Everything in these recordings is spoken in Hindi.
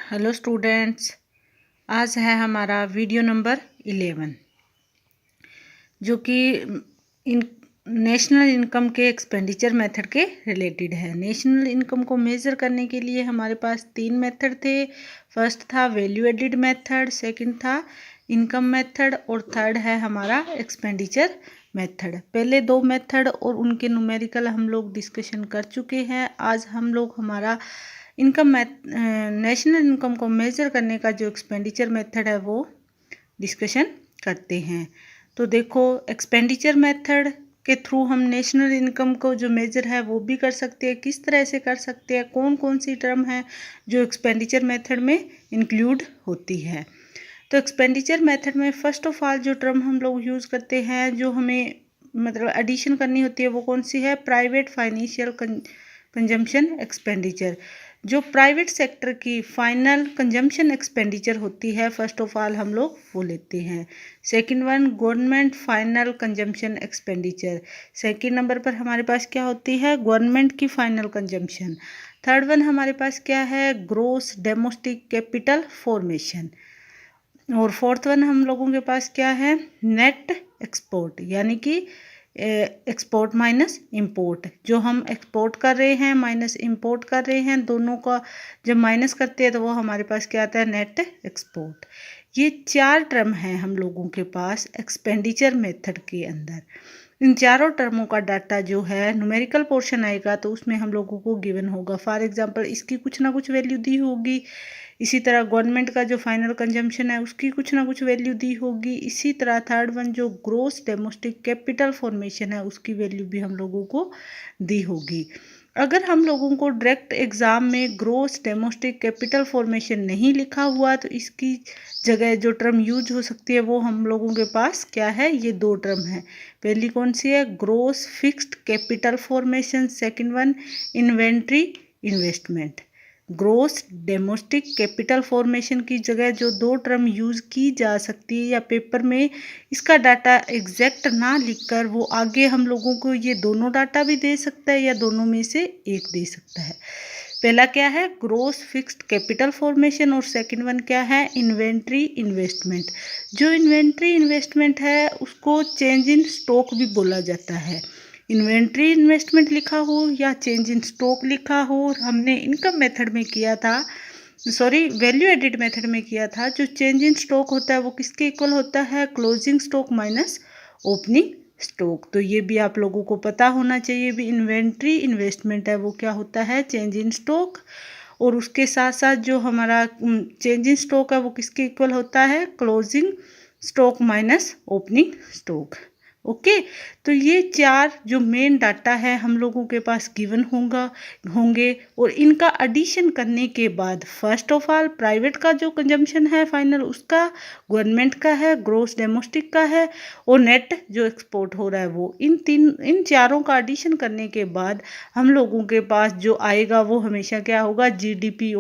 हेलो स्टूडेंट्स, आज है हमारा वीडियो नंबर 11 जो कि इन नेशनल इनकम के एक्सपेंडिचर मेथड के रिलेटेड है। नेशनल इनकम को मेज़र करने के लिए हमारे पास 3 मेथड थे। फर्स्ट था वैल्यू एडिड मेथड, सेकंड था इनकम मेथड और थर्ड है हमारा एक्सपेंडिचर मेथड। पहले 2 मेथड और उनके न्यूमेरिकल हम लोग डिस्कशन कर चुके हैं। आज हम लोग हमारा नेशनल इनकम को मेज़र करने का जो एक्सपेंडिचर मेथड है वो डिस्कशन करते हैं। तो देखो, एक्सपेंडिचर मेथड के थ्रू हम नेशनल इनकम को जो मेजर है वो भी कर सकते हैं। किस तरह से कर सकते हैं, कौन कौन सी टर्म है जो एक्सपेंडिचर मेथड में इंक्लूड होती है। तो एक्सपेंडिचर मेथड में फर्स्ट ऑफ ऑल जो टर्म हम लोग यूज़ करते हैं, जो हमें मतलब एडिशन करनी होती है, वो कौन सी है? Private financial consumption expenditure. जो प्राइवेट सेक्टर की फाइनल कंजम्पशन एक्सपेंडिचर होती है, फर्स्ट ऑफ ऑल हम लोग वो लेते हैं। Second one government final consumption expenditure. Second number पर हमारे पास क्या होती है? गवर्नमेंट की फाइनल कंजम्पशन। थर्ड वन हमारे पास क्या है? Gross domestic capital formation. और फोर्थ वन हम लोगों के पास क्या है? नेट एक्सपोर्ट, यानी कि एक्सपोर्ट माइनस इंपोर्ट। जो हम एक्सपोर्ट कर रहे हैं माइनस इंपोर्ट कर रहे हैं, दोनों का जब माइनस करते हैं तो वो हमारे पास क्या आता है? Net export. ये 4 टर्म हैं हम लोगों के पास एक्सपेंडिचर मेथड के अंदर। इन चारों टर्मों का डाटा जो है न्यूमेरिकल पोर्शन आएगा तो उसमें हम लोगों को गिवन होगा। फॉर एग्जांपल इसकी कुछ ना कुछ वैल्यू दी होगी। इसी तरह गवर्नमेंट का जो फाइनल कंजम्पशन है उसकी कुछ ना कुछ वैल्यू दी होगी। इसी तरह थर्ड वन जो ग्रोस डोमेस्टिक कैपिटल फॉर्मेशन है उसकी वैल्यू भी हम लोगों को दी होगी। अगर हम लोगों को डायरेक्ट एग्जाम में ग्रोस डोमेस्टिक कैपिटल फॉर्मेशन नहीं लिखा हुआ तो इसकी जगह जो टर्म यूज हो सकती है वो हम लोगों के पास क्या है? ये 2 टर्म है। पहली कौन सी है? Gross fixed capital formation. Second one inventory investment. Gross domestic capital formation की जगह जो 2 टर्म यूज़ की जा सकती है, या पेपर में इसका डाटा एग्जैक्ट ना लिखकर वो आगे हम लोगों को ये दोनों डाटा भी दे सकता है या दोनों में से एक दे सकता है। पहला क्या है? ग्रोस फिक्स्ड कैपिटल फॉर्मेशन, और सेकंड वन क्या है? Inventory investment. जो इन्वेंट्री इन्वेस्टमेंट है उसको चेंज इन स्टॉक भी बोला जाता है। इन्वेंट्री इन्वेस्टमेंट लिखा हो या चेंज इन स्टॉक लिखा हो, और हमने इनकम मेथड में किया था, वैल्यू एडिड मेथड में किया था। जो चेंज इन स्टॉक होता है वो किसके इक्वल होता है? Closing stock minus opening stock. तो ये भी आप लोगों को पता होना चाहिए भी। इन्वेंट्री इन्वेस्टमेंट है वो क्या होता है? Change in stock. और उसके साथ साथ जो हमारा चेंज इन स्टॉक है वो किसके इक्वल होता है? Closing stock minus opening stock. Okay, तो ये 4 जो मेन डाटा है हम लोगों के पास गिवन होंगे, और इनका एडिशन करने के बाद फर्स्ट ऑफ ऑल प्राइवेट का जो कंजम्पशन है फाइनल उसका, गवर्नमेंट का है, ग्रोस डोमेस्टिक का है, और नेट जो एक्सपोर्ट हो रहा है वो, इन चारों का एडिशन करने के बाद हम लोगों के पास जो आएगा वो हमेशा क्या होगा? GDP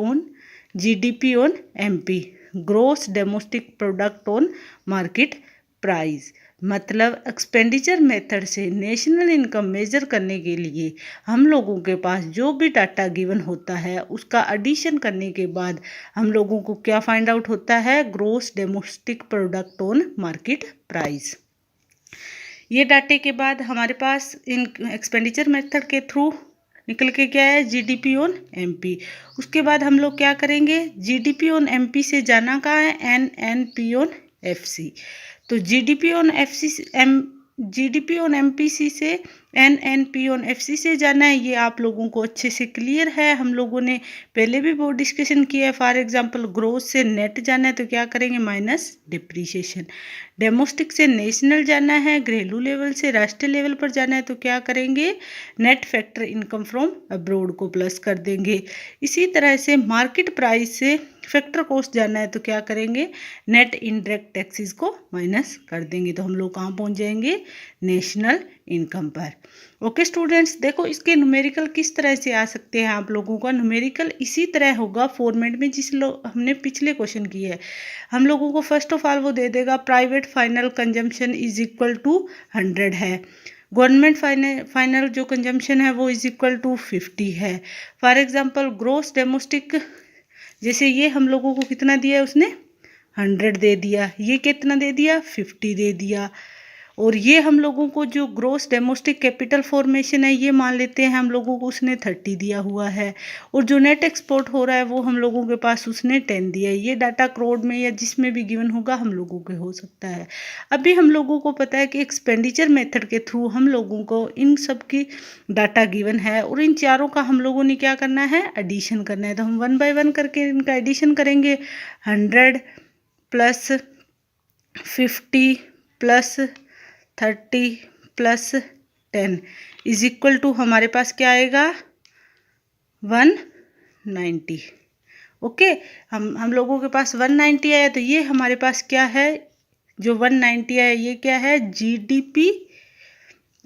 on MP, gross domestic product on market price. मतलब एक्सपेंडिचर मेथड से नेशनल इनकम मेजर करने के लिए हम लोगों के पास जो भी डाटा गिवन होता है उसका एडिशन करने के बाद हम लोगों को क्या फाइंड आउट होता है? Gross domestic product on market price. ये डाटे के बाद हमारे पास इन एक्सपेंडिचर मेथड के थ्रू निकल के क्या है? GDP on MP. उसके बाद हम लोग क्या करेंगे? जीडीपी ऑन एमपी से जाना कहाँ है? NNP on FC. तो जीडीपी ऑन एमपीसी से एनएनपी ऑन एफसी से जाना है। ये आप लोगों को अच्छे से क्लियर है, हम लोगों ने पहले भी बहुत डिस्कशन किया है। फॉर एग्जांपल ग्रोस से नेट जाना है तो क्या करेंगे? Minus depreciation. डोमेस्टिक से नेशनल जाना है, घरेलू लेवल से राष्ट्रीय लेवल पर जाना है तो क्या करेंगे? Net factor income from abroad को प्लस कर देंगे। इसी तरह से मार्केट प्राइस से फैक्टर कॉस्ट जाना है तो क्या करेंगे? नेट इनडायरेक्ट टैक्सेस को माइनस कर देंगे। तो हम लोग कहाँ पहुँच जाएंगे? नेशनल इनकम पर। ओके स्टूडेंट्स, देखो इसके न्यूमेरिकल किस तरह से आ सकते हैं आप लोगों का। न्यूमेरिकल इसी तरह होगा फॉर्मेट में जिस हमने पिछले क्वेश्चन किए है। हम लोगों को फर्स्ट ऑफ ऑल वो दे देगा private final consumption is equal to 100 है, गवर्नमेंट फाइनल जो कंजम्पशन है वो इज इक्वल टू 50 है। फॉर एग्जांपल ग्रोस डोमेस्टिक जैसे ये हम लोगों को कितना दिया है उसने 100 दे दिया, ये कितना दे दिया 50 दे दिया, और ये हम लोगों को जो ग्रोस डोमेस्टिक कैपिटल फॉर्मेशन है ये मान लेते हैं हम लोगों को उसने 30 दिया हुआ है, और जो नेट एक्सपोर्ट हो रहा है वो हम लोगों के पास उसने 10 दिया है। ये डाटा करोड़ में या जिसमें भी गिवन होगा हम लोगों के हो सकता है। अभी हम लोगों को पता है कि एक्सपेंडिचर मेथड के थ्रू हम लोगों को इन सब की डाटा गिवन है, और इन चारों का हम लोगों ने क्या करना है एडिशन करना है। तो हम 1 बाय 1 करके इनका एडिशन करेंगे। 100 plus 50 plus 30 plus 10 is equal to हमारे पास क्या आएगा 190। ओके, हम लोगों के पास 190 आया, तो ये हमारे पास क्या है, जो 190 आया ये क्या है GDP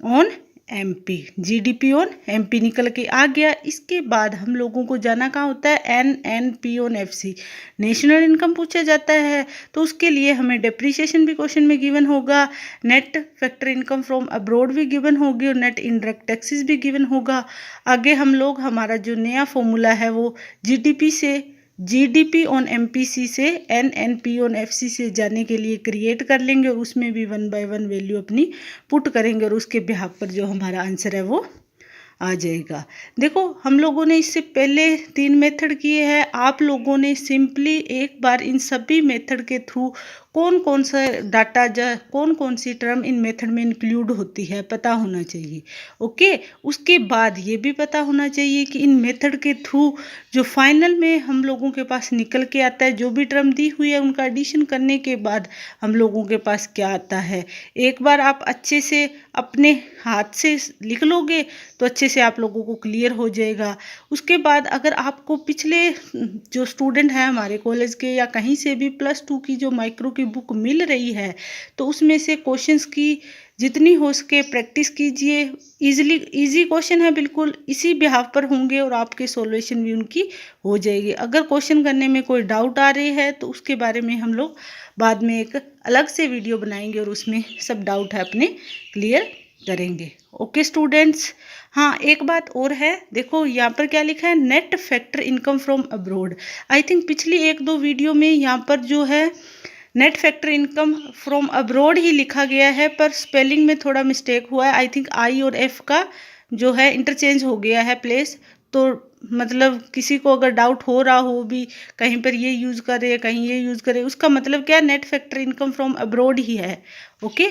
on MP, GDP on MP निकल के आ गया। इसके बाद हम लोगों को जाना कहाँ होता है NNP on FC, national income पूछा जाता है, तो उसके लिए हमें डेप्रिसिएशन भी क्वेश्चन में गिवन होगा, net factor income from abroad भी गिवन होगी, और नेट इनडायरेक्ट टैक्सेस भी गिवन होगा। आगे हम लोग हमारा जो नया फॉर्मूला है वो जीडीपी से जीडीपी ऑन एमपीसी से एनएनपी ऑन एफसी से जाने के लिए क्रिएट कर लेंगे, और उसमें भी 1 बाय 1 वैल्यू अपनी पुट करेंगे, और उसके बिहाफ पर जो हमारा आंसर है वो आ जाएगा। देखो हम लोगों ने इससे पहले 3 मेथड किए हैं, आप लोगों ने सिंपली एक बार इन सभी मेथड के थ्रू कौन कौन सा डाटा कौन कौन सी टर्म इन मेथड में इंक्लूड होती है पता होना चाहिए। ओके, उसके बाद ये भी पता होना चाहिए कि इन मेथड के थ्रू जो फाइनल में हम लोगों के पास निकल के आता है, जो भी टर्म दी हुई है उनका एडिशन करने के बाद हम लोगों के पास क्या आता है। एक बार आप अच्छे से अपने हाथ से लिख लोगे तो अच्छे से आप लोगों को क्लियर हो जाएगा। उसके बाद अगर आपको पिछले जो स्टूडेंट हैं हमारे कॉलेज के या कहीं से भी +2 की जो माइक्रो की बुक मिल रही है, तो उसमें से क्वेश्चंस की जितनी हो सके प्रैक्टिस कीजिए। इजी क्वेश्चन है, बिल्कुल इसी बिहाफ पर होंगे और आपके सॉल्यूशन भी उनकी हो जाएगी। अगर क्वेश्चन करने में कोई डाउट आ रही है तो उसके बारे में हम लोग बाद में एक अलग से वीडियो बनाएंगे और उसमें सब डाउट है अपने क्लियर करेंगे। ओके स्टूडेंट्स, हाँ एक बात और है, देखो यहाँ पर क्या लिखा है net factor income from abroad. I think पिछली 1-2 वीडियो में यहाँ पर जो है net factor income from abroad ही लिखा गया है, पर स्पेलिंग में थोड़ा मिस्टेक हुआ है। आई थिंक आई और एफ का जो है इंटरचेंज हो गया है प्लेस, तो मतलब किसी को अगर डाउट हो रहा हो भी कहीं पर ये यूज़ करे कहीं ये यूज़ करे, उसका मतलब क्या net factor income from abroad ही है। ओके।